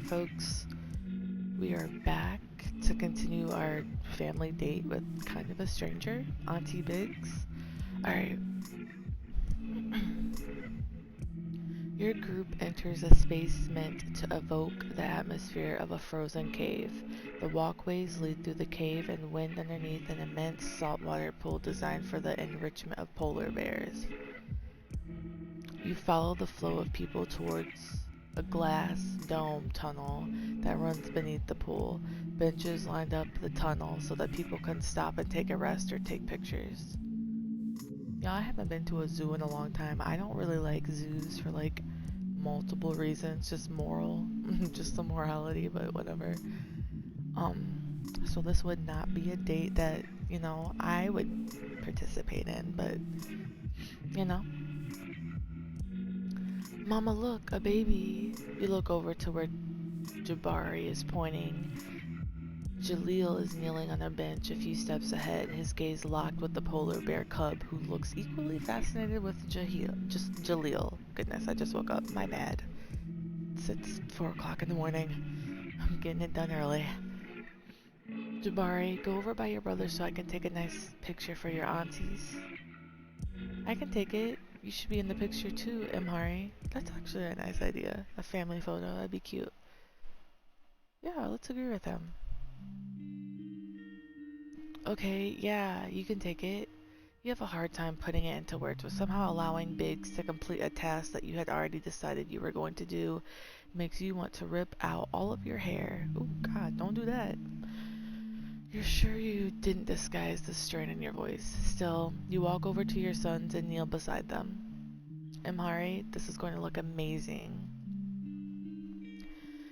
folks. We are back to continue our family date with kind of a stranger, Auntie Biggs. Alright, your group enters a space meant to evoke the atmosphere of a frozen cave. The walkways lead through the cave and wind underneath an immense saltwater pool designed for the enrichment of polar bears. You follow the flow of people towards a glass dome tunnel that runs beneath the pool. Benches lined up the tunnel so that people can stop and take a rest or take pictures. Yeah, I haven't been to a zoo in a long time. I don't really like zoos for like multiple reasons, just moral, just the morality, but whatever. So this would not be a date that, I would participate in, but you know, Mama, look, a baby. You look over to where Jabari is pointing. Jaleel is kneeling on a bench a few steps ahead, his gaze locked with the polar bear cub, who looks equally fascinated with Jaleel. Goodness, I just woke up. My bad. It's 4 o'clock in the morning. I'm getting it done early. Jabari, go over by your brother so I can take a nice picture for your aunties. I can take it. You should be in the picture too, Imhari. That's actually a nice idea. A family photo, that'd be cute. Yeah, let's agree with him. Okay, yeah, you can take it. You have a hard time putting it into words, but somehow allowing Biggs to complete a task that you had already decided you were going to do makes you want to rip out all of your hair. Oh god, don't do that. You're sure you didn't disguise the strain in your voice. Still, you walk over to your sons and kneel beside them. Imhari, this is going to look amazing.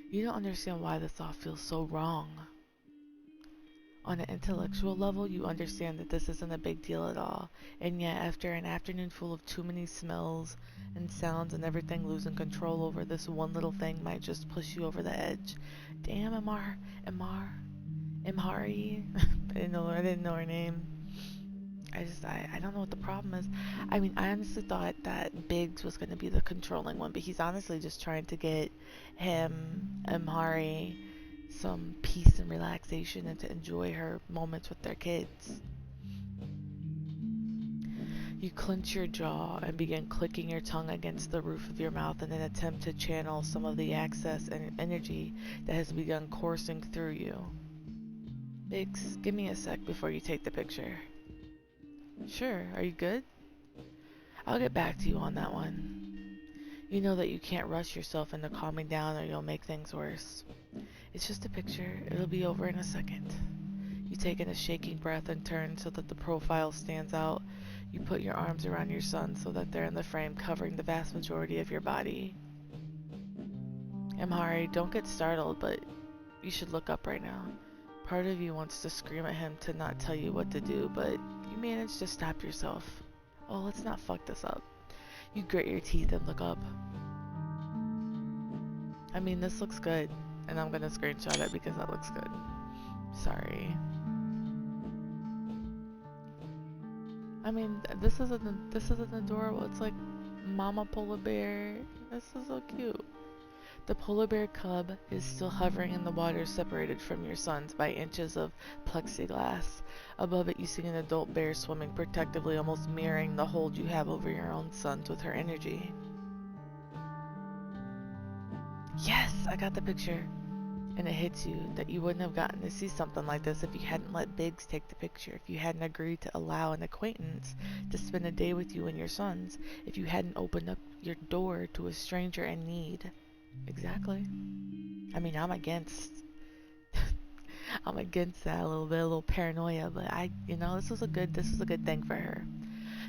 You don't understand why this all feels so wrong. On an intellectual level, you understand that this isn't a big deal at all, and yet after an afternoon full of too many smells and sounds and everything losing control over this one little thing might just push you over the edge. Damn, Imhari. I didn't know her name. I don't know what the problem is. I mean, I honestly thought that Biggs was going to be the controlling one, but he's honestly just trying to get him, Imhari, some peace and relaxation and to enjoy her moments with their kids. You clench your jaw and begin clicking your tongue against the roof of your mouth in an attempt to channel some of the excess and energy that has begun coursing through you. Biggs, give me a sec before you take the picture. Sure, are you good? I'll get back to you on that one. You know that you can't rush yourself into calming down or you'll make things worse. It's just a picture. It'll be over in a second. You take in a shaking breath and turn so that the profile stands out. You put your arms around your son so that they're in the frame, covering the vast majority of your body. Imhari, don't get startled, but you should look up right now. Part of you wants to scream at him to not tell you what to do, but you manage to stop yourself. Oh, let's not fuck this up. You grit your teeth and look up. I mean, this looks good, and I'm gonna screenshot it because that looks good. Sorry. I mean, this isn't adorable. It's like Mama Polar Bear. This is so cute. The polar bear cub is still hovering in the water separated from your sons by inches of plexiglass. Above it you see an adult bear swimming protectively, almost mirroring the hold you have over your own sons with her energy. Yes, I got the picture. And it hits you that you wouldn't have gotten to see something like this if you hadn't let Biggs take the picture, if you hadn't agreed to allow an acquaintance to spend a day with you and your sons, if you hadn't opened up your door to a stranger in need. Exactly. I mean, I'm against that a little paranoia, but this is a good thing for her.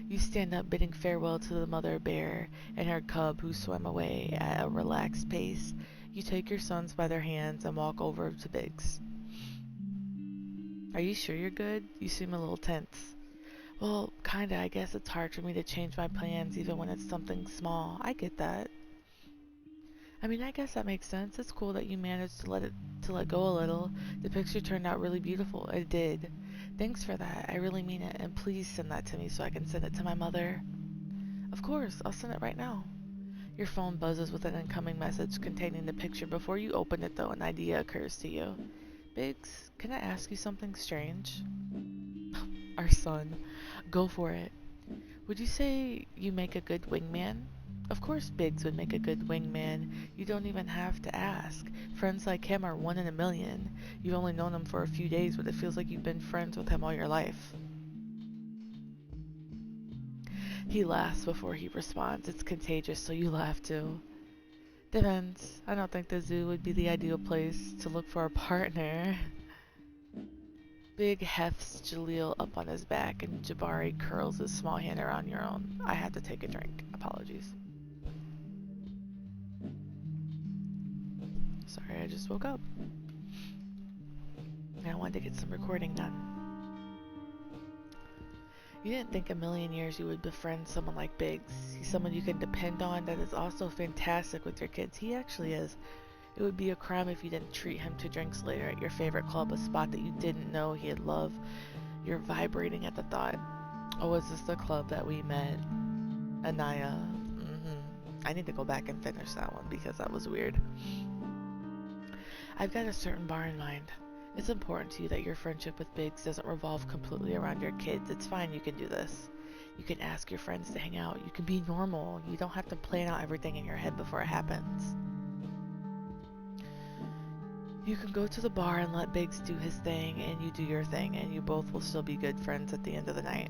You stand up bidding farewell to the mother bear and her cub who swam away at a relaxed pace. You take your sons by their hands and walk over to Biggs. Are you sure you're good? You seem a little tense. Well, kinda. I guess it's hard for me to change my plans even when it's something small. I get that. I mean, I guess that makes sense. It's cool that you managed to let go a little. The picture turned out really beautiful. It did. Thanks for that. I really mean it. And please send that to me so I can send it to my mother. Of course, I'll send it right now. Your phone buzzes with an incoming message containing the picture. Before you open it, though, an idea occurs to you. Biggs, can I ask you something strange? Our son. Go for it. Would you say you make a good wingman? Of course Biggs would make a good wingman. You don't even have to ask. Friends like him are 1 in a million. You've only known him for a few days, but it feels like you've been friends with him all your life. He laughs before he responds. It's contagious, so you laugh too. Depends. I don't think the zoo would be the ideal place to look for a partner. Big hefts Jaleel up on his back, and Jabari curls his small hand around your own. I had to take a drink. Apologies. Sorry, I just woke up. And I wanted to get some recording done. You didn't think a million years you would befriend someone like Biggs. He's someone you can depend on that is also fantastic with your kids. He actually is. It would be a crime if you didn't treat him to drinks later at your favorite club, a spot that you didn't know he'd love. You're vibrating at the thought. Oh, is this the club that we met? Inaya. I need to go back and finish that one because that was weird. I've got a certain bar in mind. It's important to you that your friendship with Biggs doesn't revolve completely around your kids. It's fine, you can do this. You can ask your friends to hang out. You can be normal. You don't have to plan out everything in your head before it happens. You can go to the bar and let Biggs do his thing, and you do your thing, and you both will still be good friends at the end of the night.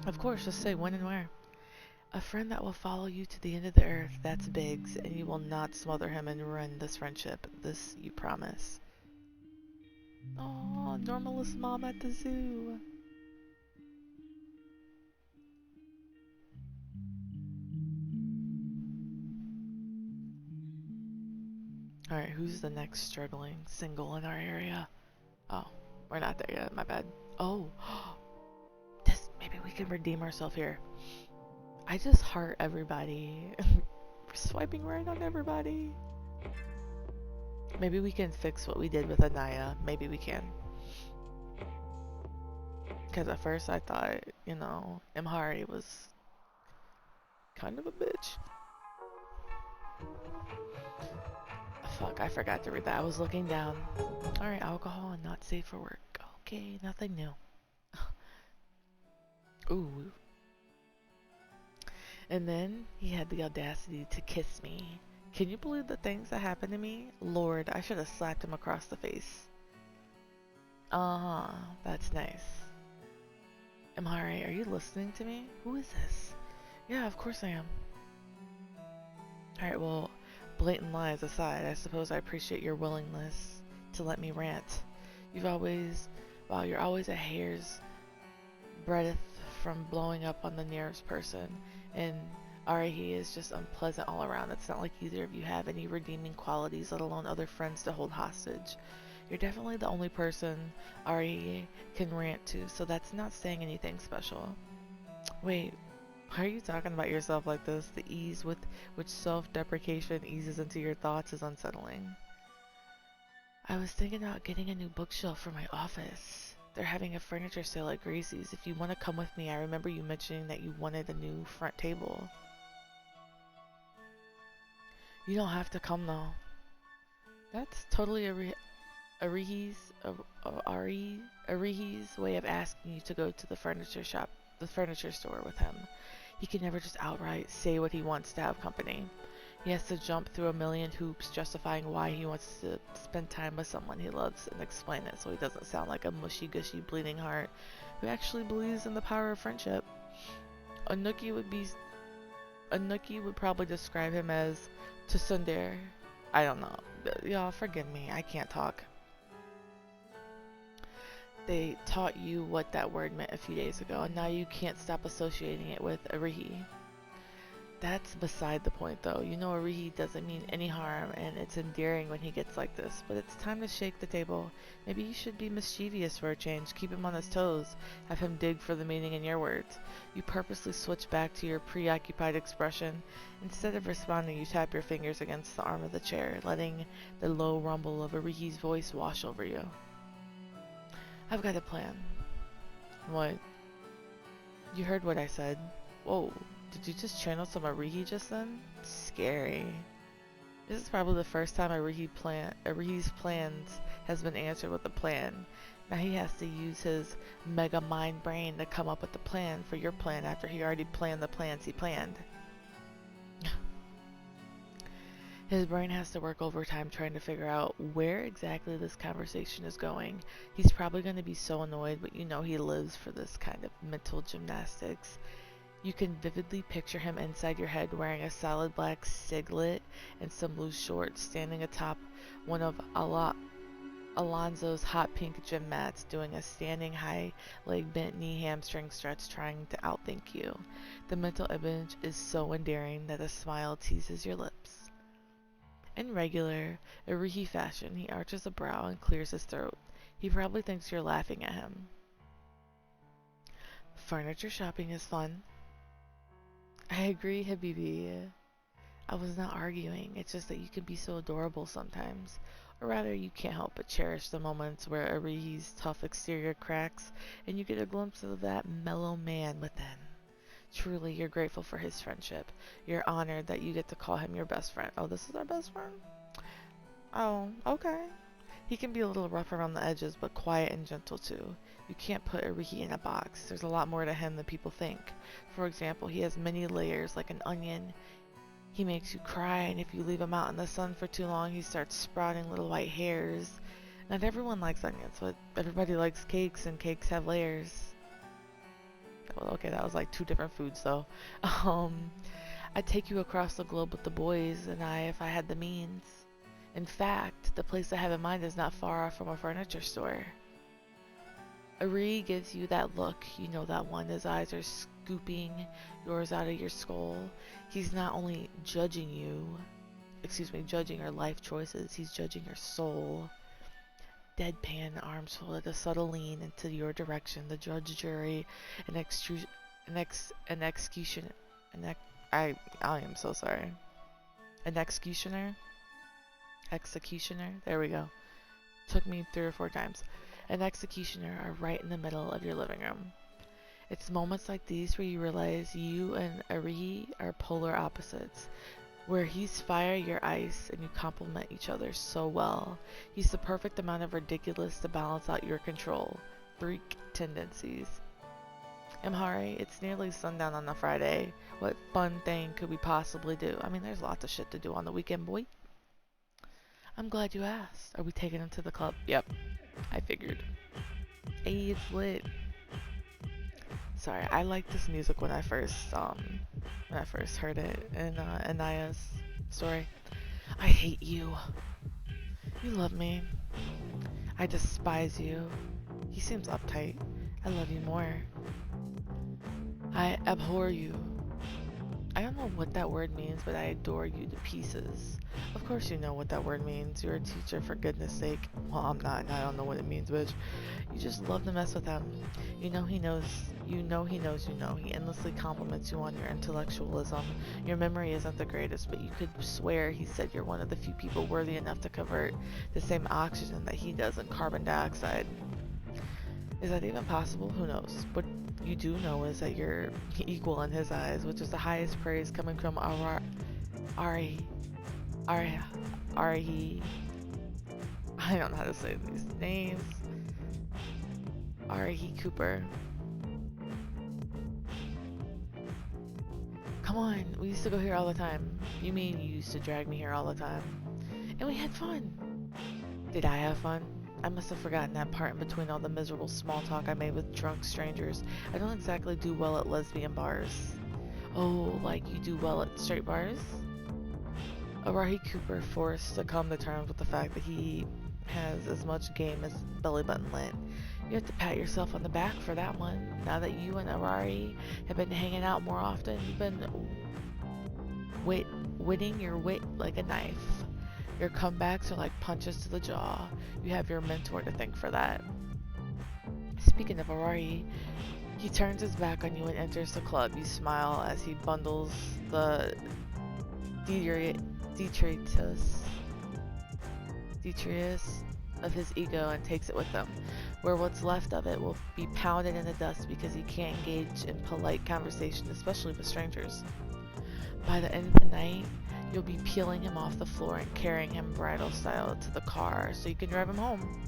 Of course, just say when and where. A friend that will follow you to the end of the earth, that's Biggs, and you will not smother him and ruin this friendship. This you promise. Aw, normalist mom at the zoo. Alright, who's the next struggling single in our area? Oh, we're not there yet, my bad. Oh, maybe we can redeem ourselves here. I just heart everybody. We're swiping right on everybody. Maybe we can fix what we did with Inaya. Maybe we can. Because at first I thought, you know, Imhari was kind of a bitch. Fuck, I forgot to read that. I was looking down. Alright, alcohol and not safe for work. Okay, nothing new. Ooh. And then he had the audacity to kiss me. Can you believe the things that happened to me? Lord, I should have slapped him across the face. Uh-huh, that's nice. Imhari, are you listening to me? Who is this? Yeah, of course I am. Alright, well, blatant lies aside, I suppose I appreciate your willingness to let me rant. You're always a hair's breadth from blowing up on the nearest person, and Arihi is just unpleasant all around. It's not like either of you have any redeeming qualities, let alone other friends to hold hostage. You're definitely the only person Arihi can rant to, so that's not saying anything special. Wait, why are you talking about yourself like this? The ease with which self-deprecation eases into your thoughts is unsettling. I was thinking about getting a new bookshelf for my office. They're having a furniture sale at Gracie's. If you want to come with me, I remember you mentioning that you wanted a new front table. You don't have to come though. That's totally Arihi's way of asking you to go to the furniture store with him. He can never just outright say what he wants to have company. He has to jump through a million hoops justifying why he wants to spend time with someone he loves and explain it so he doesn't sound like a mushy-gushy bleeding heart who actually believes in the power of friendship. Anuki would probably describe him as tsundere. I don't know. Y'all forgive me, I can't talk. They taught you what that word meant a few days ago, and now you can't stop associating it with Arihi. That's beside the point though. You know Arihi doesn't mean any harm, and it's endearing when he gets like this, but it's time to shake the table. Maybe you should be mischievous for a change, keep him on his toes, have him dig for the meaning in your words. You purposely switch back to your preoccupied expression. Instead of responding, you tap your fingers against the arm of the chair, letting the low rumble of Arihi's voice wash over you. I've got a plan. What? You heard what I said. Whoa, Did you just channel some Arihi just then? Scary. This is probably the first time Arihi's plans has been answered with a plan. Now he has to use his mega mind brain to come up with the plan for your plan after he already planned the plans he planned. His brain has to work overtime trying to figure out where exactly this conversation is going. He's probably going to be so annoyed, but you know he lives for this kind of mental gymnastics. You can vividly picture him inside your head wearing a solid black singlet and some loose shorts, standing atop one of Alonzo's hot pink gym mats, doing a standing high leg bent knee hamstring stretch, trying to outthink you. The mental image is so endearing that a smile teases your lips. In regular Arihi fashion, he arches a brow and clears his throat. He probably thinks you're laughing at him. Furniture shopping is fun. I agree, Habibi. I was not arguing. It's just that you can be so adorable sometimes. Or rather, you can't help but cherish the moments where Arihi's tough exterior cracks and you get a glimpse of that mellow man within. Truly, you're grateful for his friendship. You're honored that you get to call him your best friend. Oh, this is our best friend? Oh, okay. He can be a little rough around the edges, but quiet and gentle too. You can't put Arihi in a box. There's a lot more to him than people think. For example, he has many layers like an onion. He makes you cry, and if you leave him out in the sun for too long, he starts sprouting little white hairs. Not everyone likes onions, but everybody likes cakes, and cakes have layers. Okay, that was like two different foods though. I'd take you across the globe with the boys and I if I had the means. In fact, the place I have in mind is not far off from a furniture store. Ari gives you that look, you know that one. His eyes are scooping yours out of your skull. He's not only judging your life choices, he's judging your soul. Deadpan, arms folded, a subtle lean into your direction. The judge, jury, I am so sorry. An executioner? Executioner? There we go. Took me 3 or 4 times. An executioner are right in the middle of your living room. It's moments like these where you realize you and Arihi are polar opposites. Where he's fire, you're ice, and you complement each other so well. He's the perfect amount of ridiculous to balance out your control. Freak tendencies. Amhari, it's nearly sundown on a Friday. What fun thing could we possibly do? I mean, there's lots of shit to do on the weekend, boy. I'm glad you asked. Are we taking him to the club? Yep. I figured. Hey, it's lit. Sorry, I liked this music when I first heard it in Inaya's story. I hate you. You love me. I despise you. He seems uptight. I love you more. I abhor you. I don't know what that word means, but I adore you to pieces. Of course you know what that word means. You're a teacher, for goodness sake. Well, I'm not, and I don't know what it means, bitch. You just love to mess with him. You know he knows. He endlessly compliments you on your intellectualism. Your memory isn't the greatest, but you could swear he said you're one of the few people worthy enough to convert the same oxygen that he does in carbon dioxide. Is that even possible? Who knows? What you do know is that you're equal in his eyes, which is the highest praise coming from Arihi. I don't know how to say these names. Arihi Cooper. Come on, we used to go here all the time. You mean you used to drag me here all the time? And we had fun. Did I have fun? I must have forgotten that part in between all the miserable small talk I made with drunk strangers. I don't exactly do well at lesbian bars. Oh, like you do well at straight bars? Arihi Cooper forced to come to terms with the fact that he has as much game as belly button lint. You have to pat yourself on the back for that one. Now that you and Arihi have been hanging out more often, you've been witting your wit like a knife. Your comebacks are like punches to the jaw. You have your mentor to thank for that. Speaking of Arihi, he turns his back on you and enters the club. You smile as he bundles the detritus of his ego and takes it with him. where what's left of it will be pounded in the dust because he can't engage in polite conversation, especially with strangers. By the end of the night, you'll be peeling him off the floor and carrying him bridal style to the car so you can drive him home.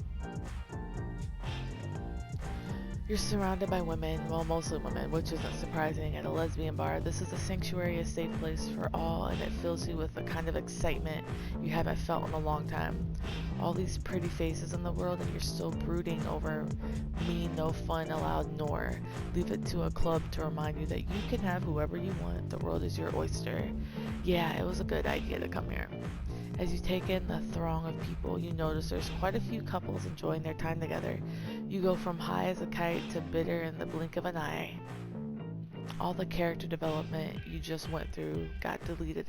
You're surrounded by women, well, mostly women, which isn't surprising at a lesbian bar. This is a sanctuary, a safe place for all, and it fills you with a kind of excitement you haven't felt in a long time. All these pretty faces in the world, and you're still brooding over me, no fun allowed, nor leave it to a club to remind you that you can have whoever you want. The world is your oyster. Yeah, it was a good idea to come here. As you take in the throng of people, you notice there's quite a few couples enjoying their time together. You go from high as a kite to bitter in the blink of an eye. All the character development you just went through got deleted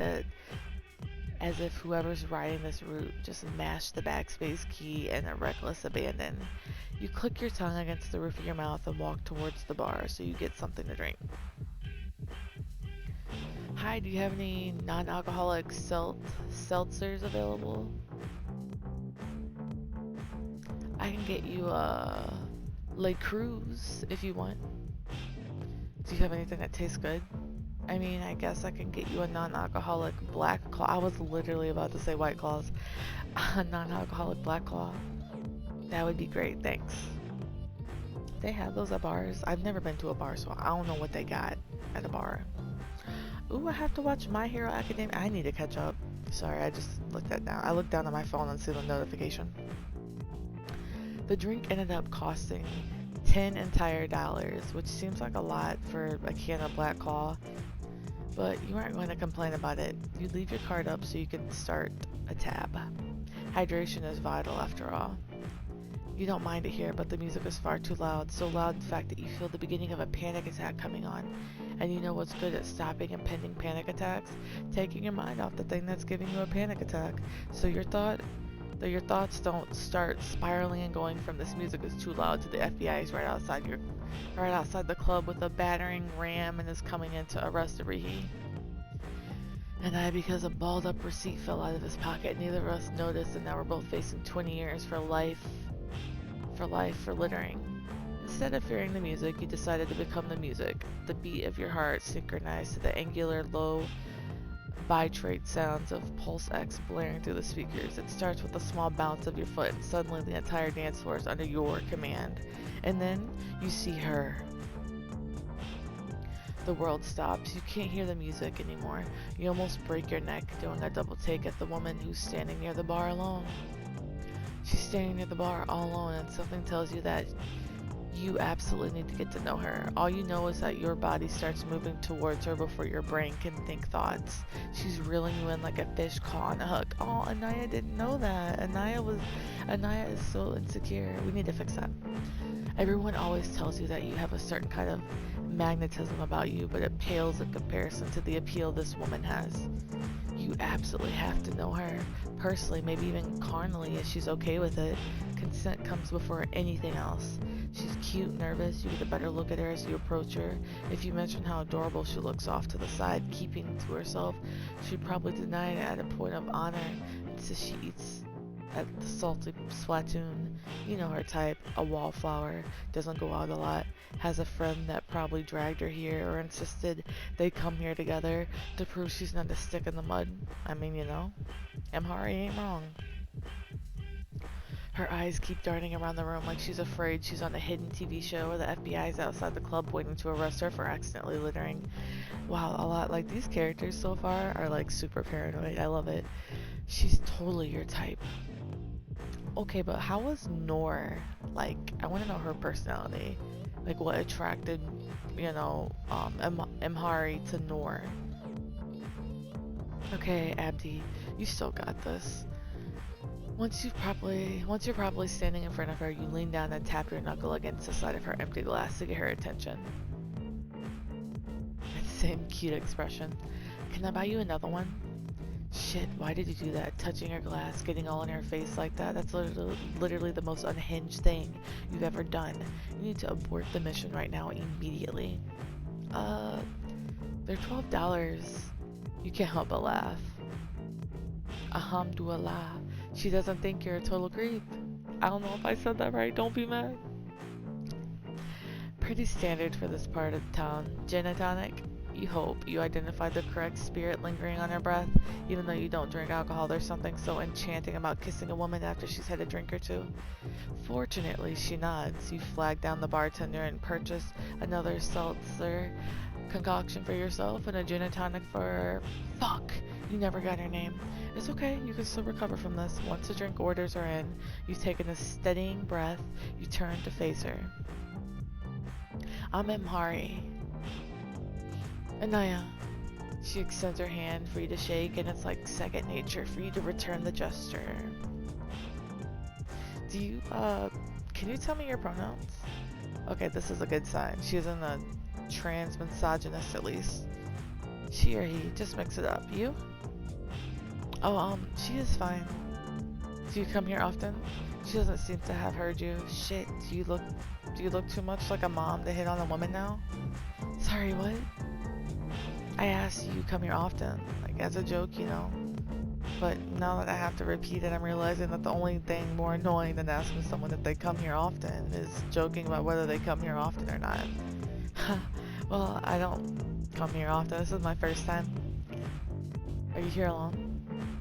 as if whoever's writing this route just mashed the backspace key in a reckless abandon. You click your tongue against the roof of your mouth and walk towards the bar so you get something to drink. Hi, do you have any non-alcoholic seltzers available? I can get you a Le Cruz if you want. Do you have anything that tastes good? I mean, I guess I can get you a non-alcoholic Black Claw. I was literally about to say White Claws. A non-alcoholic Black Claw. That would be great, thanks. They have those at bars. I've never been to a bar, so I don't know what they got at a bar. Ooh, I have to watch My Hero Academia. I need to catch up. Sorry, I just looked at now. I looked down at my phone and see the notification. The drink ended up costing $10 entire, which seems like a lot for a can of Black Claw, but you aren't going to complain about it. You leave your card up so you can start a tab. Hydration is vital after all. You don't mind it here, but the music is far too loud, so loud in fact that you feel the beginning of a panic attack coming on. And you know what's good at stopping impending panic attacks? Taking your mind off the thing that's giving you a panic attack. So your thoughts don't start spiraling and going from this music is too loud to the FBI is right outside the club with a battering ram and is coming in to arrest Arihi. And because a balled up receipt fell out of his pocket, neither of us noticed, and now we're both facing 20 years for life for littering. Instead of fearing the music, you decided to become the music, the beat of your heart synchronized to the angular, low, bitrate sounds of Pulse X blaring through the speakers. It starts with a small bounce of your foot, and suddenly the entire dance floor is under your command. And then you see her. The world stops. You can't hear the music anymore. You almost break your neck doing a double take at the woman who's standing near the bar alone. She's standing near the bar all alone, and something tells you that you absolutely need to get to know her. All you know is that your body starts moving towards her before your brain can think thoughts. She's reeling you in like a fish caught on a hook. Oh, Inaya didn't know that. Inaya is so insecure. We need to fix that. Everyone always tells you that you have a certain kind of magnetism about you, but it pales in comparison to the appeal this woman has. You absolutely have to know her. Personally, maybe even carnally, if she's okay with it. Consent comes before anything else. She's cute, nervous. You get a better look at her as you approach her. If you mention how adorable she looks off to the side, keeping to herself, she'd probably deny it at a point of honor, since she eats at the salty splatoon. You know her type, a wallflower, doesn't go out a lot, has a friend that probably dragged her here or insisted they come here together to prove she's not a stick in the mud. I mean, you know, Amhari ain't wrong. Her eyes keep darting around the room like she's afraid she's on a hidden TV show or the FBI is outside the club waiting to arrest her for accidentally littering. Wow, a lot like these characters so far are like super paranoid. I love it. She's totally your type. Okay, but how was Noor? Like, I want to know her personality. Like, what attracted, Amhari to Noor? Okay, Abdi, you still got this. Once you're properly standing in front of her, you lean down and tap your knuckle against the side of her empty glass to get her attention. That same cute expression. Can I buy you another one? Shit, why did you do that? Touching her glass, getting all in her face like that? That's literally the most unhinged thing you've ever done. You need to abort the mission right now, immediately. They're $12. You can't help but laugh. Alhamdulillah. She doesn't think you're a total creep. I don't know if I said that right, don't be mad. Pretty standard for this part of town. Gin and tonic? You hope you identified the correct spirit lingering on her breath. Even though you don't drink alcohol, there's something so enchanting about kissing a woman after she's had a drink or two. Fortunately, she nods. You flag down the bartender and purchase another seltzer concoction for yourself and a gin and tonic for... Fuck! You never got her name. It's okay, you can still recover from this. Once the drink orders are in, you've taken a steadying breath, you turn to face her. I'm Imhari. Inaya. She extends her hand for you to shake, and it's like second nature for you to return the gesture. Do you, can you tell me your pronouns? Okay, this is a good sign. She isn't a trans misogynist, at least. She or he, just mix it up. You? Oh, she is fine. Do you come here often? She doesn't seem to have heard you. Shit, do you look too much like a mom to hit on a woman now? Sorry, what? I asked you come here often, like as a joke, you know. But now that I have to repeat it, I'm realizing that the only thing more annoying than asking someone if they come here often is joking about whether they come here often or not. Well, I don't come here often. This is my first time. Are you here alone?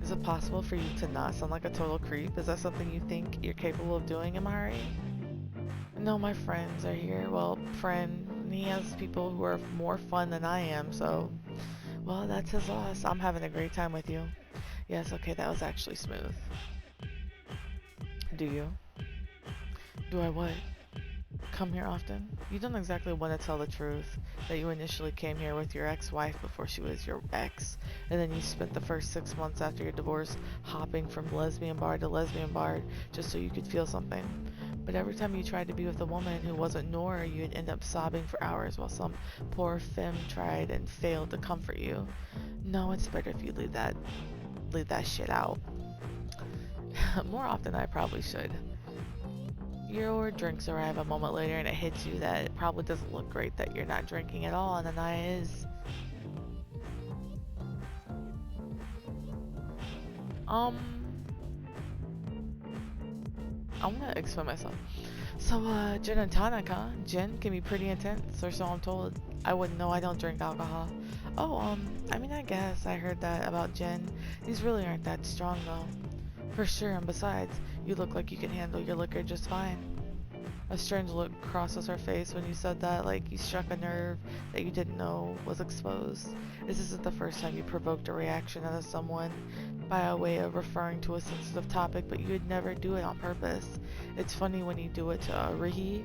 Is it possible for you to not sound like a total creep? Is that something you think you're capable of doing, Imari? No, my friends are here. Well, friend, he has people who are more fun than I am, so... Well, that's his loss. I'm having a great time with you. Yes, okay, that was actually smooth. Do you? Do I what? Come here often? You don't exactly want to tell the truth, that you initially came here with your ex-wife before she was your ex, and then you spent the first 6 months after your divorce hopping from lesbian bar to lesbian bar just so you could feel something. But every time you tried to be with a woman who wasn't Nora, you'd end up sobbing for hours while some poor femme tried and failed to comfort you. No, it's better if you leave that shit out. More often I probably should. Your drinks arrive a moment later and it hits you that it probably doesn't look great that you're not drinking at all, and Inaya is. I'm gonna explain myself. So, gin and tonic, huh? Gin can be pretty intense, or so I'm told. I wouldn't know, I don't drink alcohol. Oh, I mean, I guess I heard that about gin. These really aren't that strong, though. For sure, and besides, you look like you can handle your liquor just fine. A strange look crosses her face when you said that, like you struck a nerve that you didn't know was exposed. This isn't the first time you provoked a reaction out of someone by a way of referring to a sensitive topic, but you would never do it on purpose. It's funny when you do it to Rihi,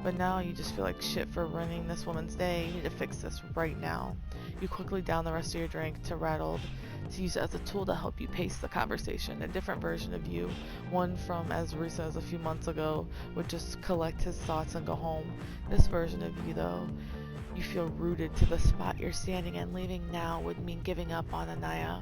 but now you just feel like shit for ruining this woman's day. You need to fix this right now. You quickly down the rest of your drink to rattled to use it as a tool to help you pace the conversation. A different version of you, one from as recent as a few months ago, would just collect his thoughts and go home. This version of you, though, you feel rooted to the spot you're standing in. Leaving now would mean giving up on Inaya.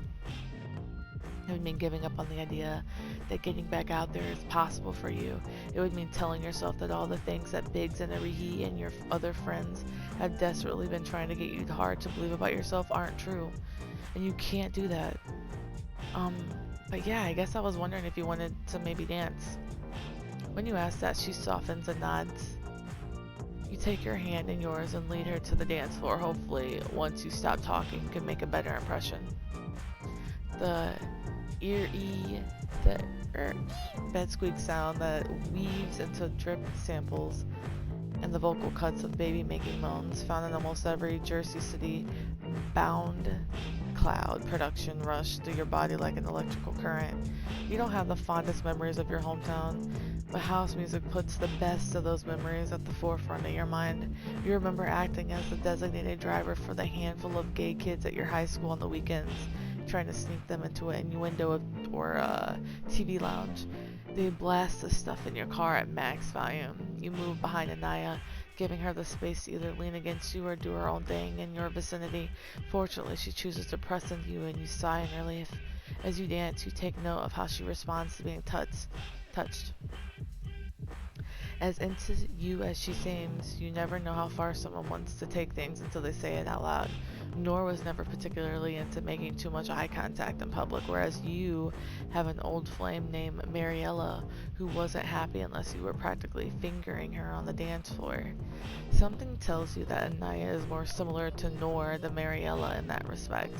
It would mean giving up on the idea that getting back out there is possible for you. It would mean telling yourself that all the things that Biggs and Arihi and your other friends have desperately been trying to get you hard to believe about yourself aren't true. And you can't do that. But yeah, I guess I was wondering if you wanted to maybe dance. When you ask that, she softens and nods. You take her hand in yours and lead her to the dance floor. Hopefully, once you stop talking, you can make a better impression. The bed squeak sound that weaves into drip samples and the vocal cuts of baby making moans found in almost every Jersey City bound cloud production rush through your body like an electrical current. You don't have the fondest memories of your hometown, but house music puts the best of those memories at the forefront of your mind. You remember acting as the designated driver for the handful of gay kids at your high school on the weekends, trying to sneak them into an innuendo or TV lounge. They blast the stuff in your car at max volume. You move behind Inaya, giving her the space to either lean against you or do her own thing in your vicinity. Fortunately, she chooses to press into you and you sigh in relief. As you dance, you take note of how she responds to being touched. As into you as she seems, you never know how far someone wants to take things until they say it out loud. Nor was never particularly into making too much eye contact in public, whereas you have an old flame named Mariella who wasn't happy unless you were practically fingering her on the dance floor. Something tells you that Inaya is more similar to Nor than Mariella in that respect.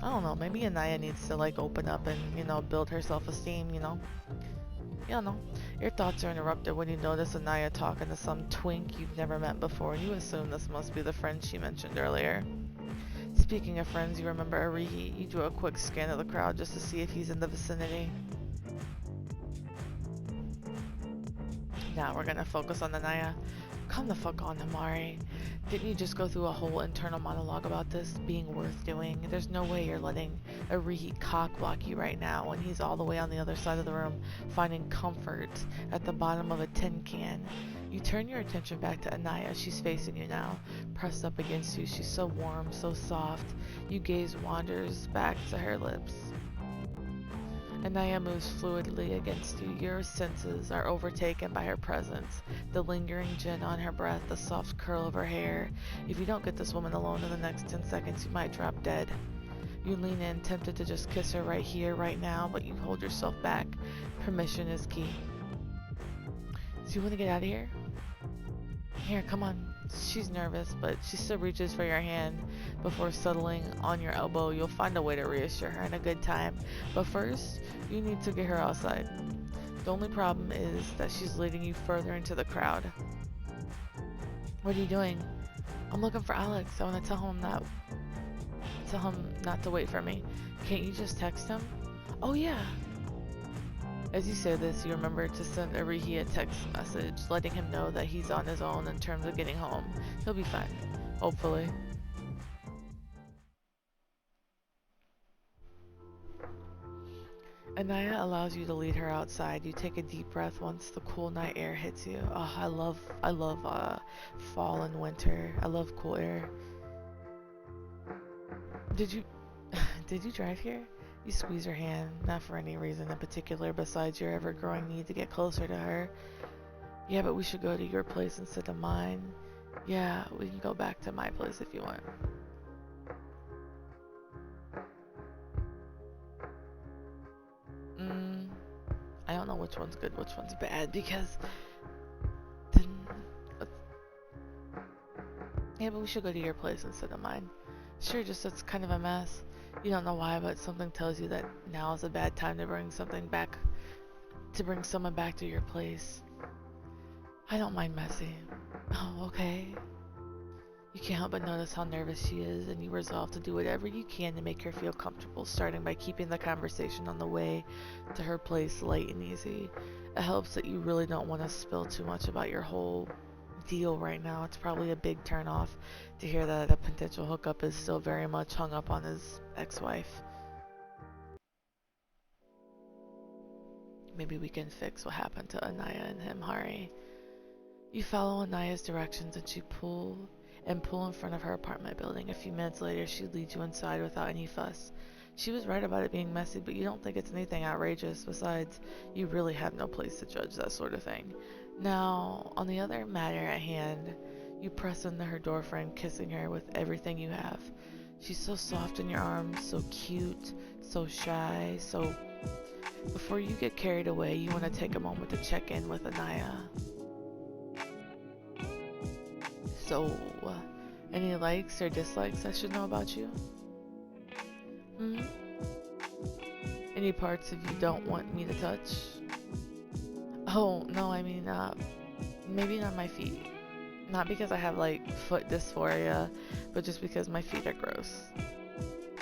I don't know, maybe Inaya needs to like open up and, build her self-esteem, You don't know. Your thoughts are interrupted when you notice Inaya talking to some twink you've never met before, and you assume this must be the friend she mentioned earlier. Speaking of friends, you remember Arihi. You do a quick scan of the crowd just to see if he's in the vicinity. Now we're gonna focus on Inaya. Come the fuck on, Hamari. Didn't you just go through a whole internal monologue about this being worth doing? There's no way you're letting Arihi cockblock you right now when he's all the way on the other side of the room, finding comfort at the bottom of a tin can. You turn your attention back to Inaya. She's facing you now, pressed up against you. She's so warm, so soft. Your gaze wanders back to her lips. Inaya moves fluidly against you. Your senses are overtaken by her presence, the lingering gin on her breath, the soft curl of her hair. If you don't get this woman alone in the next 10 seconds, you might drop dead. You lean in, tempted to just kiss her right here, right now, but you hold yourself back. Permission is key. So you want to get out of here? Here, come on. She's nervous, but she still reaches for your hand before settling on your elbow. You'll find a way to reassure her in a good time. But first, you need to get her outside. The only problem is that she's leading you further into the crowd. What are you doing? I'm looking for Alex. I want to tell him not to wait for me. Can't you just text him? Oh yeah. As you say this, you remember to send Arihi a text message, letting him know that he's on his own in terms of getting home. He'll be fine. Hopefully. Inaya allows you to lead her outside. You take a deep breath once the cool night air hits you. Oh, I love fall and winter. I love cool air. Did you drive here? You squeeze her hand, not for any reason in particular besides your ever-growing need to get closer to her. Yeah, but we should go to your place instead of mine. Yeah, we can go back to my place if you want. I don't know which one's good, which one's bad, because then, yeah, but we should go to your place instead of mine. Sure, just it's kind of a mess. You don't know why, but something tells you that now is a bad time to bring someone back to your place. I don't mind messy. Oh, okay. You can't help but notice how nervous she is, and you resolve to do whatever you can to make her feel comfortable, starting by keeping the conversation on the way to her place light and easy. It helps that you really don't want to spill too much about your whole deal right now. It's probably a big turnoff to hear that a potential hookup is still very much hung up on his ex-wife. Maybe we can fix what happened to Inaya and him, Hari. You follow Inaya's directions and pull in front of her apartment building. A few minutes later, she leads you inside without any fuss. She was right about it being messy, but you don't think it's anything outrageous. Besides, you really have no place to judge that sort of thing. Now, on the other matter at hand, you press into her doorframe, kissing her with everything you have. She's so soft in your arms, so cute, so shy, so... Before you get carried away, you want to take a moment to check in with Inaya. So, any likes or dislikes I should know about you? Any parts of you don't want me to touch? Oh, no, I mean, maybe not my feet. Not because I have, like, foot dysphoria, but just because my feet are gross.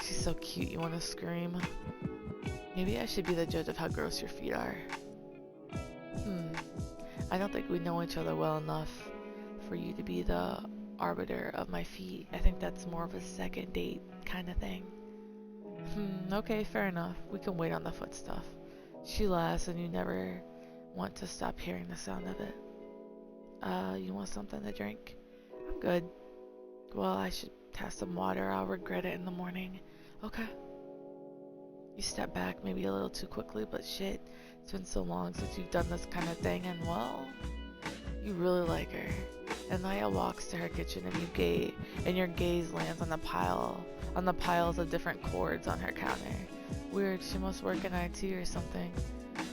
She's so cute, you want to scream. Maybe I should be the judge of how gross your feet are. I don't think we know each other well enough for you to be the arbiter of my feet. I think that's more of a second date kind of thing. Okay, fair enough. We can wait on the foot stuff. She laughs and you never want to stop hearing the sound of it. You want something to drink? I'm good. Well, I should have some water. I'll regret it in the morning. Okay. You step back maybe a little too quickly, but shit, it's been so long since you've done this kind of thing, and well, you really like her. Anaya walks to her kitchen and your gaze lands on the piles of different cords on her counter. Weird, she must work in IT or something.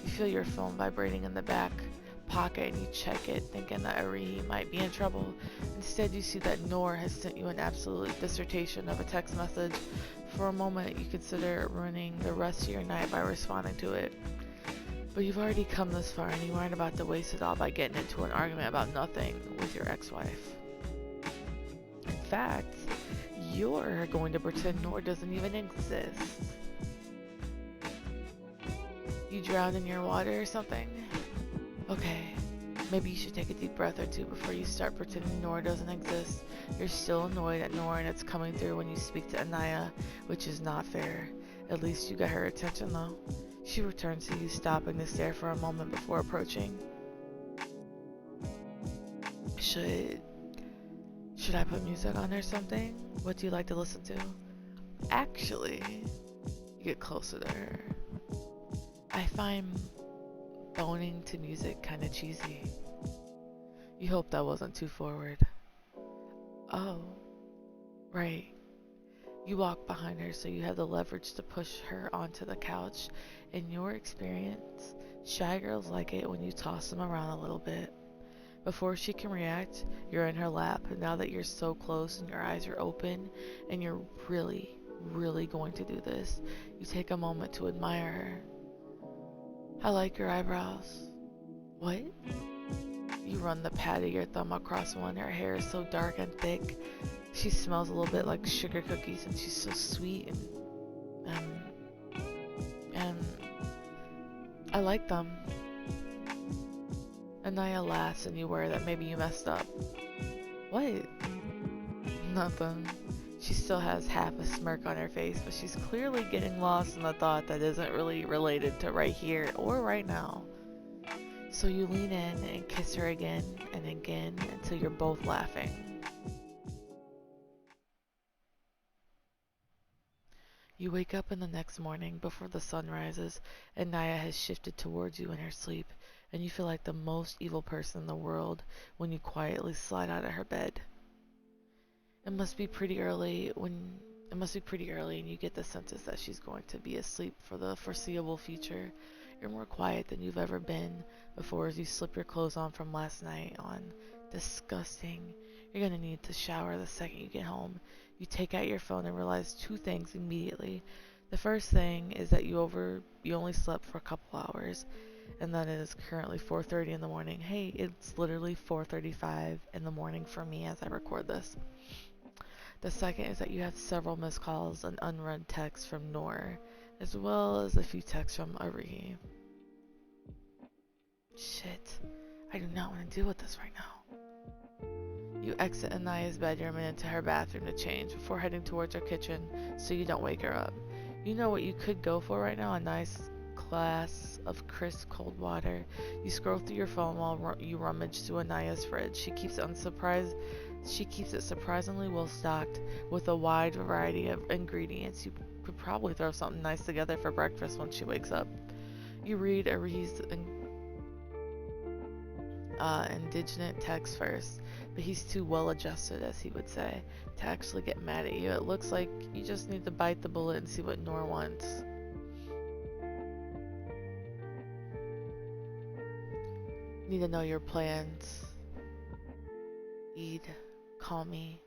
You feel your phone vibrating in the back pocket and you check it, thinking that Arihi might be in trouble. Instead, you see that Noor has sent you an absolute dissertation of a text message. For a moment, you consider ruining the rest of your night by responding to it. But you've already come this far and you aren't about to waste it all by getting into an argument about nothing with your ex-wife. In fact, you're going to pretend Noor doesn't even exist. You drowned in your water or something? Okay, maybe you should take a deep breath or two before you start pretending Noor doesn't exist. You're still annoyed at Noor and it's coming through when you speak to Inaya, which is not fair. At least you got her attention though. She returns to you, stopping to stare for a moment before approaching. Should I put music on or something? What do you like to listen to? Actually, you get closer to her. I find boning to music kind of cheesy. You hope that wasn't too forward. Oh, right. You walk behind her so you have the leverage to push her onto the couch. In your experience, shy girls like it when you toss them around a little bit. Before she can react, you're in her lap. And now that you're so close and your eyes are open and you're really, really going to do this, you take a moment to admire her. I like your eyebrows. What? You run the pad of your thumb across one. Her hair is so dark and thick. She smells a little bit like sugar cookies and she's so sweet and I like them. Inaya laughs and you worry that maybe you messed up. What? Nothing. She still has half a smirk on her face, but she's clearly getting lost in the thought that isn't really related to right here or right now. So you lean in and kiss her again and again until you're both laughing. You wake up in the next morning before the sun rises and Naya has shifted towards you in her sleep, and you feel like the most evil person in the world when you quietly slide out of her bed. It must be pretty early and you get the sense that she's going to be asleep for the foreseeable future. You're more quiet than you've ever been before as you slip your clothes on from last night on. Disgusting. You're gonna need to shower the second you get home. You take out your phone and realize two things immediately. The first thing is that you only slept for a couple hours, and that it is currently 4:30 in the morning. Hey, it's literally 4:35 in the morning for me as I record this. The second is that you have several missed calls and unread texts from Noor, as well as a few texts from Ari. Shit, I do not want to deal with this right now. You exit Anaya's bedroom and into her bathroom to change before heading towards her kitchen so you don't wake her up. You know what you could go for right now? A nice glass of crisp cold water. You scroll through your phone while you rummage through Anaya's fridge. She keeps it surprisingly well stocked with a wide variety of ingredients. You could probably throw something nice together for breakfast when she wakes up. You read Ari's indignant text first, but he's too well adjusted, as he would say, to actually get mad at you. It looks like you just need to bite the bullet and see what Noor wants. Need to know your plans. Eid, call me.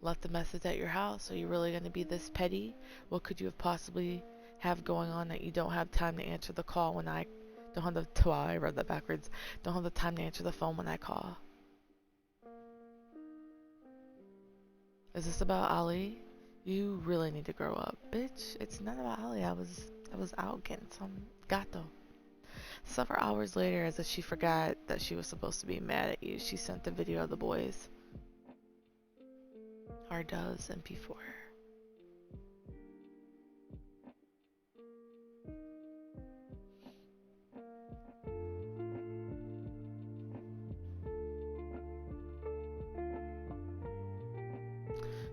Left the message at your house? Are you really going to be this petty? What could you have possibly have going on that you don't have time to answer the call when I don't have the wow, I read that backwards. Don't have the time to answer the phone when I call. Is this about Ali? You really need to grow up. Bitch, it's not about Ali. I was out getting some gato. Several hours later, as if she forgot that she was supposed to be mad at you, she sent the video of the boys. Does MP4.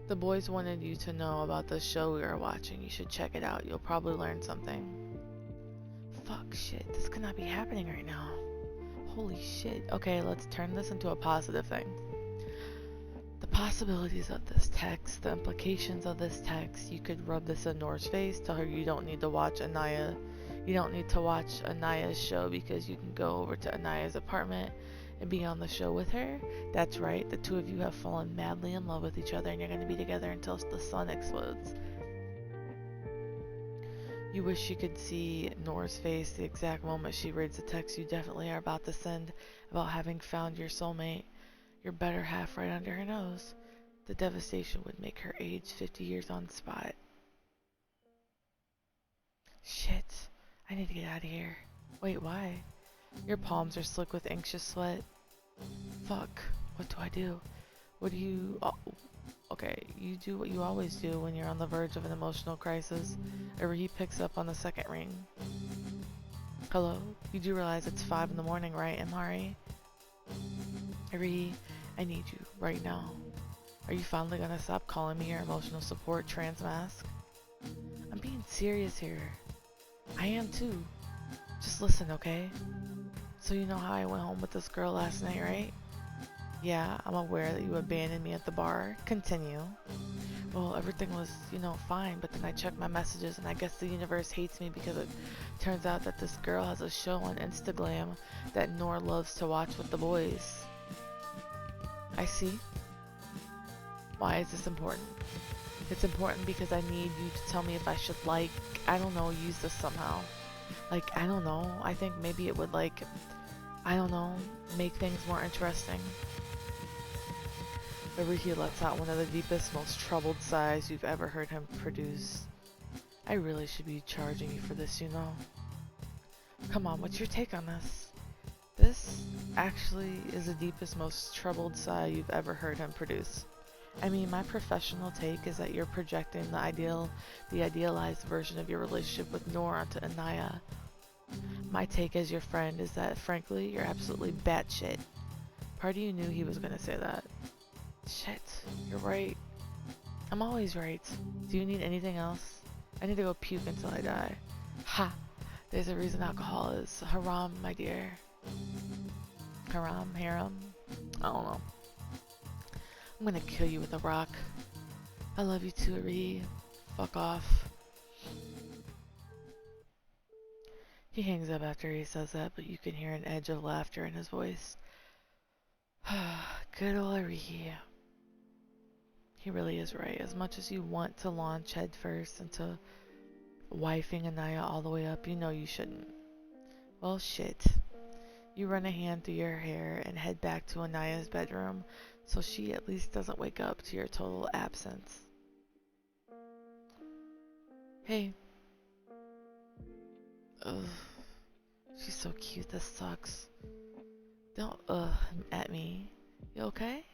The boys wanted you to know about the show we are watching. You should check it out. You'll probably learn something. Shit, this could not be happening right now. Holy shit. Okay, let's turn this into a positive thing. The possibilities of this text, the implications of this text, you could rub this in Nora's face, tell her you don't need to watch Inaya. You don't need to watch Inaya's show because you can go over to Inaya's apartment and be on the show with her. That's right, the two of you have fallen madly in love with each other and you're going to be together until the sun explodes. You wish you could see Nora's face the exact moment she reads the text you definitely are about to send about having found your soulmate, your better half right under her nose. The devastation would make her age 50 years on the spot. Shit, I need to get out of here. Wait, why? Your palms are slick with anxious sweat. Fuck, what do I do? What do you... Oh, okay, you do what you always do when you're on the verge of an emotional crisis. He picks up on the second ring. Hello? You do realize it's 5 in the morning, right, Amari? I need you right now. Are you finally gonna stop calling me your emotional support trans mask? I'm being serious here. I am too. Just listen, okay? So you know how I went home with this girl last night, right? Yeah, I'm aware that you abandoned me at the bar. Continue. Well, everything was, fine, but then I checked my messages and I guess the universe hates me because it turns out that this girl has a show on Instagram that Nora loves to watch with the boys. I see. Why is this important? It's important because I need you to tell me if I should, I don't know, use this somehow. I don't know. I think maybe it would, I don't know, make things more interesting. He lets out one of the deepest, most troubled sighs you've ever heard him produce. I really should be charging you for this, Come on, what's your take on this? This actually is the deepest, most troubled sigh you've ever heard him produce. I mean, my professional take is that you're projecting the idealized version of your relationship with Nora onto Inaya. My take as your friend is that, frankly, you're absolutely batshit. Part of you knew he was gonna say that. Shit, you're right. I'm always right. Do you need anything else? I need to go puke until I die. Ha! There's a reason alcohol is haram, my dear. Haram? Haram? I don't know. I'm gonna kill you with a rock. I love you too, Ari. Fuck off. He hangs up after he says that, but you can hear an edge of laughter in his voice. Good old Ari. He really is right. As much as you want to launch headfirst into wifing Inaya all the way up, you know you shouldn't. Well, shit. You run a hand through your hair and head back to Inaya's bedroom so she at least doesn't wake up to your total absence. Hey. Ugh. She's so cute, this sucks. Don't at me. You okay?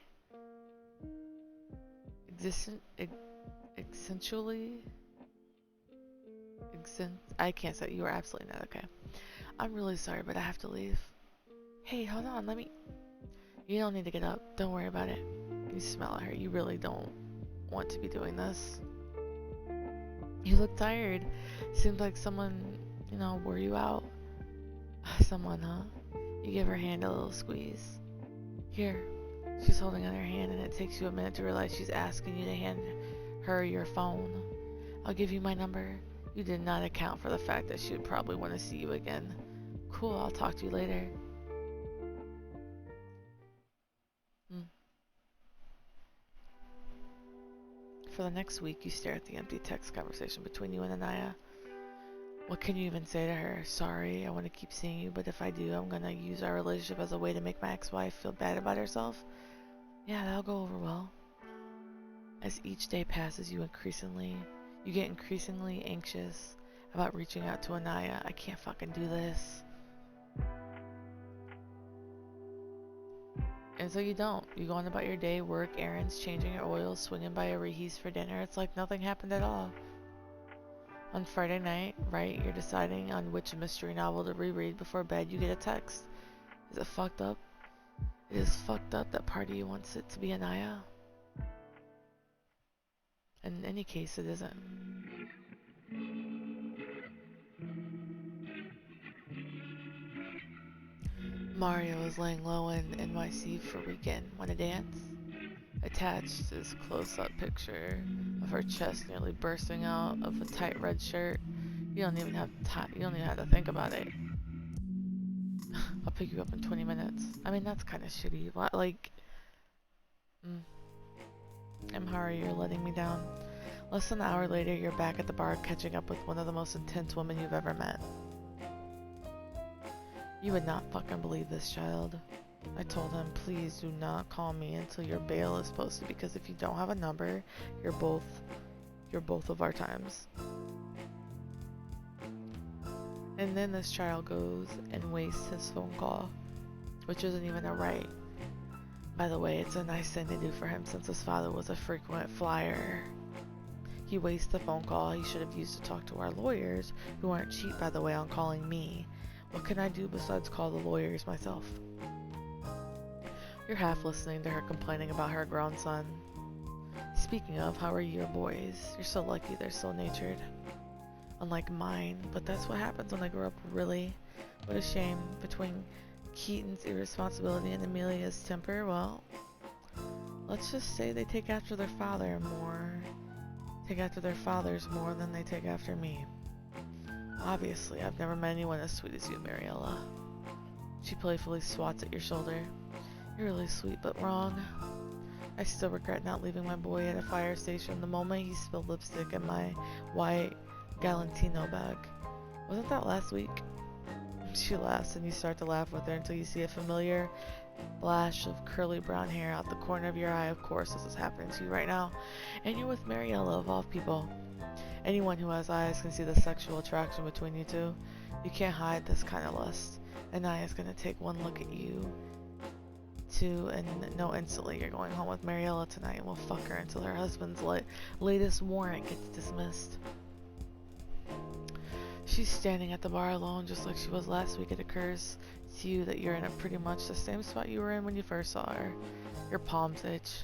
I can't say. You are absolutely not okay. I'm really sorry, but I have to leave. Hey, hold on, You don't need to get up. Don't worry about it. You smell at her. You really don't want to be doing this. You look tired. Seems like someone, wore you out. Someone, huh? You give her hand a little squeeze. Here. She's holding on her hand and it takes you a minute to realize she's asking you to hand her your phone. I'll give you my number. You did not account for the fact that she would probably want to see you again. Cool, I'll talk to you later. For the next week, you stare at the empty text conversation between you and Inaya. What can you even say to her? Sorry, I want to keep seeing you, but if I do, I'm going to use our relationship as a way to make my ex-wife feel bad about herself. Yeah, that'll go over well. As each day passes, you get increasingly anxious about reaching out to Inaya. I can't fucking do this. And so you don't. You go on about your day, work, errands, changing your oil, swinging by Arihi's for dinner. It's like nothing happened at all. On Friday night, right, you're deciding on which mystery novel to reread before bed, you get a text. Is it fucked up? It is fucked up that part of you wants it to be Inaya. In any case, it isn't. Mario is laying low in NYC for weekend. Wanna dance? Attached is close-up picture of her chest nearly bursting out of a tight red shirt. You don't even have to think about it. I'll pick you up in 20 minutes. I mean, that's kind of shitty. Like, I'm sorry you're letting me down. Less than an hour later, you're back at the bar catching up with one of the most intense women you've ever met. You would not fucking believe this, child. I told him, please do not call me until your bail is posted, because if you don't have a number, you're both of our times. And then this child goes and wastes his phone call, which isn't even a right. By the way, it's a nice thing to do for him since his father was a frequent flyer. He wastes the phone call he should have used to talk to our lawyers, who aren't cheap, by the way, on calling me. What can I do besides call the lawyers myself? You're half listening to her complaining about her grown son. Speaking of, how are your boys? You're so lucky they're so natured. Unlike mine, but that's what happens when they grow up, really. What a shame. Between Keaton's irresponsibility and Amelia's temper, well, let's just say they take after their fathers more than they take after me. Obviously, I've never met anyone as sweet as you, Mariella. She playfully swats at your shoulder. You're really sweet, but wrong. I still regret not leaving my boy at a fire station the moment he spilled lipstick in my white Galantino bag. Wasn't that last week? She laughs and you start to laugh with her until you see a familiar flash of curly brown hair out the corner of your eye. Of course, this is happening to you right now. And you're with Mariella, of all people. Anyone who has eyes can see the sexual attraction between you two. You can't hide this kind of lust. Inaya's gonna take one look at you two and know instantly you're going home with Mariella tonight, and we'll fuck her until her husband's latest warrant gets dismissed. She's standing at the bar alone, just like she was last week. It occurs to you that you're in a pretty much the same spot you were in when you first saw her. Your palms itch.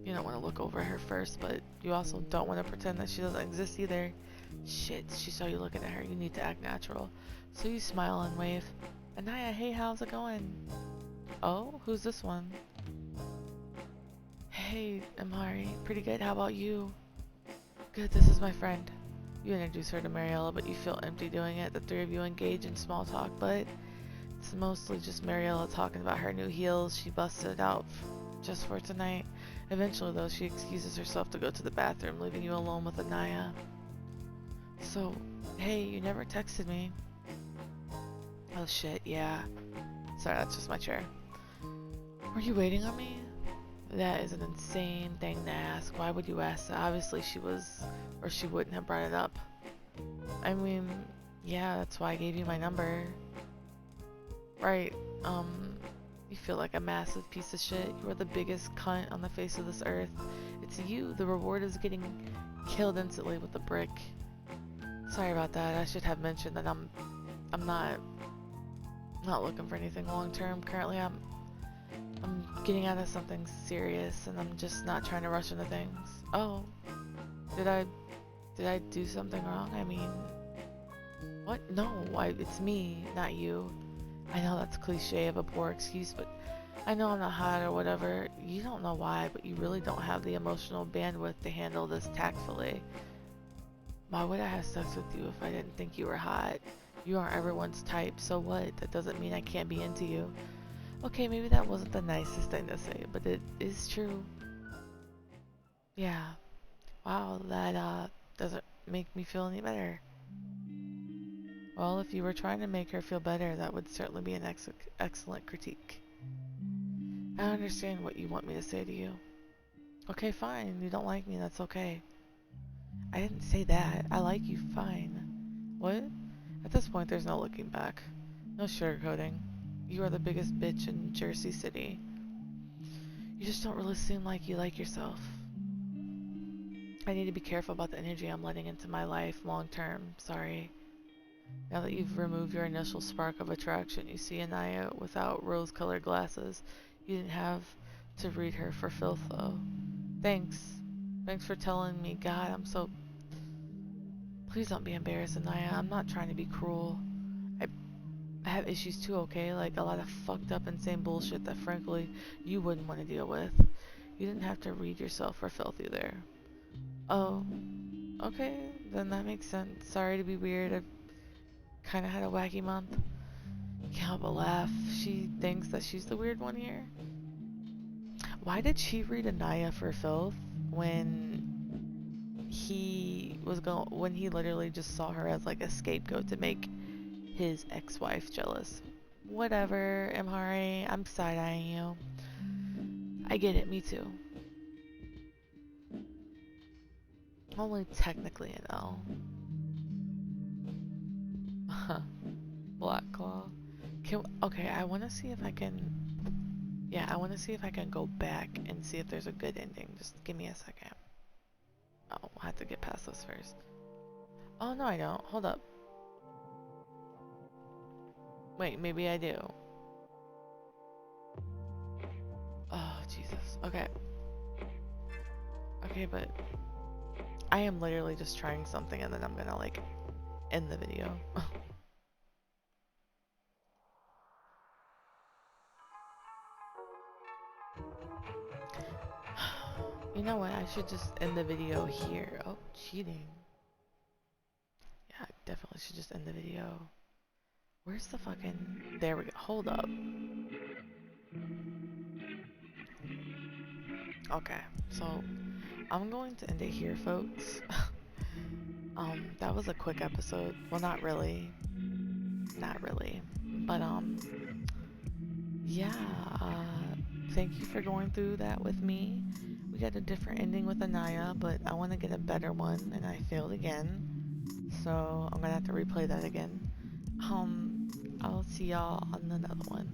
You don't want to look over her first, but you also don't want to pretend that she doesn't exist either. Shit, she saw you looking at her. You need to act natural. So you smile and wave. Inaya, hey, how's it going? Oh, who's this one? Hey, Amari. Pretty good. How about you? Good, this is my friend. You introduce her to Mariella, but you feel empty doing it. The three of you engage in small talk, but it's mostly just Mariella talking about her new heels she busted out just for tonight. Eventually, though, she excuses herself to go to the bathroom, leaving you alone with Inaya. So, hey, you never texted me. Oh shit, yeah. Sorry, that's just my chair. Were you waiting on me? That is an insane thing to ask. Why would you ask that? Obviously she was, or she wouldn't have brought it up. I mean, yeah, that's why I gave you my number. Right, you feel like a massive piece of shit. You are the biggest cunt on the face of this earth. It's you. The reward is getting killed instantly with a brick. Sorry about that. I should have mentioned that I'm not looking for anything long term. Currently, I'm getting out of something serious, and I'm just not trying to rush into things. Oh, did I do something wrong? I mean, what? No, it's me, not you. I know that's cliche of a poor excuse, but I know I'm not hot or whatever. You don't know why, but you really don't have the emotional bandwidth to handle this tactfully. Why would I have sex with you if I didn't think you were hot? You aren't everyone's type, so what? That doesn't mean I can't be into you. Okay, maybe that wasn't the nicest thing to say, but it is true. Yeah. Wow, that doesn't make me feel any better. Well, if you were trying to make her feel better, that would certainly be an excellent critique. I understand what you want me to say to you. Okay, fine. You don't like me, that's okay. I didn't say that. I like you fine. What? At this point, there's no looking back. No sugarcoating. You are the biggest bitch in Jersey City. You just don't really seem like you like yourself. I need to be careful about the energy I'm letting into my life long term. Sorry. Now that you've removed your initial spark of attraction, you see Inaya without rose-colored glasses. You didn't have to read her for filth, though. Thanks. Thanks for telling me. God, I'm so... Please don't be embarrassed, Inaya. I'm not trying to be cruel. I have issues too, okay? Like a lot of fucked up, insane bullshit that frankly you wouldn't want to deal with. You didn't have to read yourself for filthy there. Oh, okay, then that makes sense. Sorry to be weird. I've kind of had a wacky month. Can't help but laugh. She thinks that she's the weird one here. Why did she read Inaya for filth when he literally just saw her as like a scapegoat to make his ex-wife jealous? Whatever, Amhari, I'm side-eyeing you. I get it, me too. Only technically an L. Black Claw. Okay, I want to see if I can... Yeah, I want to see if I can go back and see if there's a good ending. Just give me a second. Oh, I have to get past this first. Oh, no I don't. Hold up. Wait, maybe I do. Oh, Jesus. Okay. Okay, but... I am literally just trying something and then I'm gonna, like, end the video. You know what? I should just end the video here. Oh, cheating. Yeah, I definitely should just end the video. Where's the fucking... There we go. Hold up. Okay, so I'm going to end it here, folks. That was a quick episode. Well, not really. Not really. But, yeah, thank you for going through that with me. We got a different ending with Inaya, but I want to get a better one, and I failed again. So I'm gonna have to replay that again. I'll see y'all on another one.